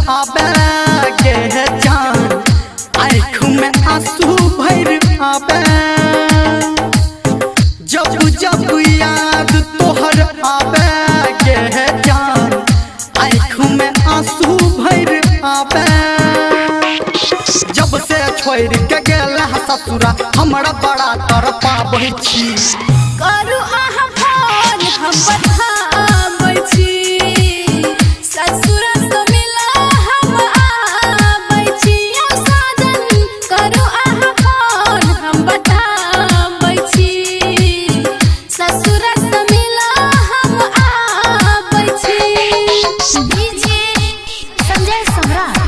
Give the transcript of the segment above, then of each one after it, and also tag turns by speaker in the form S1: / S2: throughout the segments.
S1: आबे गे जान, आँख में आंसू भर आबे। जब जब याद तोहर आबे गे जान, आँख में आंसू भर आबे। जब से छोड़ के गेला ससुरा हमरा बड़ा तरपाबै छी।
S2: करू अहाँ फोन हम बताबै छी, ससुर से मिला हम आबै छी। साजन करू अहाँ फोन हम बताबै छी, ससुर से मिला हम आबै छी। डीजे संजय सम्राट।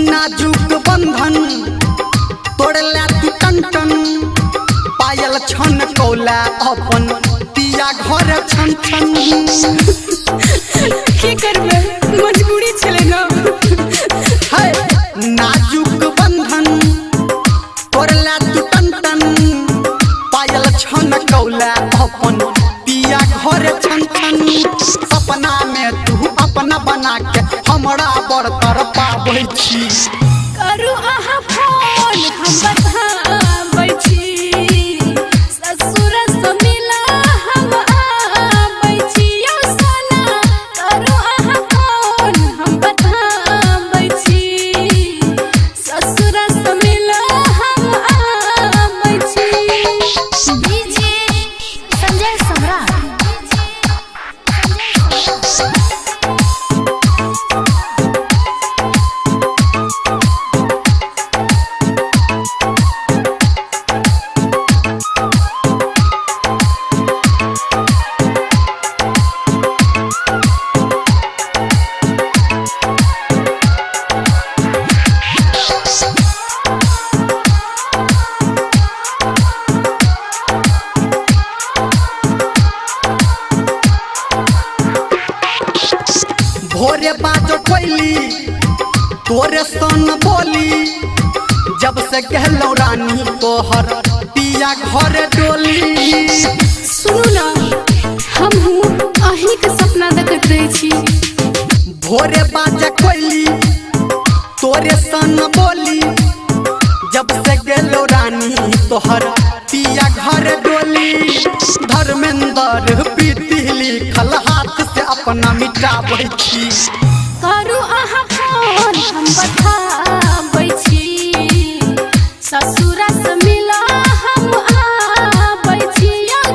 S1: नाजुक बंधन तोड़ला तू टन टन, पायल छन कौला अपन पिया घर छन छन।
S2: की करबे मजबूरी छले ना।
S1: है नाजुक बंधन तोड़ला तू टन टन, पायल छन कौला अपन पिया घर छन छन। सपना में तू अपना बना के हमरा बड़ तरपाबै छी।
S2: करू अहाँ फोन हम बताबै छी, ससुर से मिला हम आबै छी। सोना करू अहाँ फोन हम बताबै छी, ससुर से मिला हम आबै छी। डीजे संजय सम्राट।
S1: भोरे बाजो कोइली तोरे सन बोली, जब से कहलौ रानी तोहर पिया घर डोली।
S2: सुनू ना, हम अहीं के सपना देखत रही छी।
S1: भोरे बाजे कोइली तोरे सन बोली, जब से गेलो रानी तोहर पिया घर डोली। धर्मेंद्र प्रीति लिखल हाथ से अपना मिटाबै छी।
S2: करू अहाँ फोन हम बताबै छी, ससुर से मिला हम आबै छी।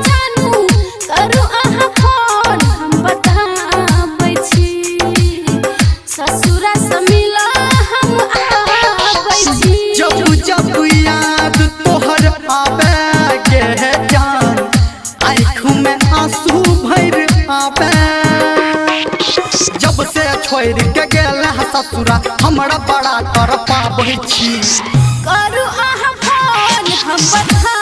S2: जानू करू अहाँ फोन हम बताबै छी, ससुर से मिला हम आबै छी।
S1: जब जब याद तोहर आबे गे जान, आँख में आंसू भर आबे। जब से छोड़ के गेला ससुरा हमरा बड़ा तरपाबै छी।
S2: करू अहाँ फोन हम बता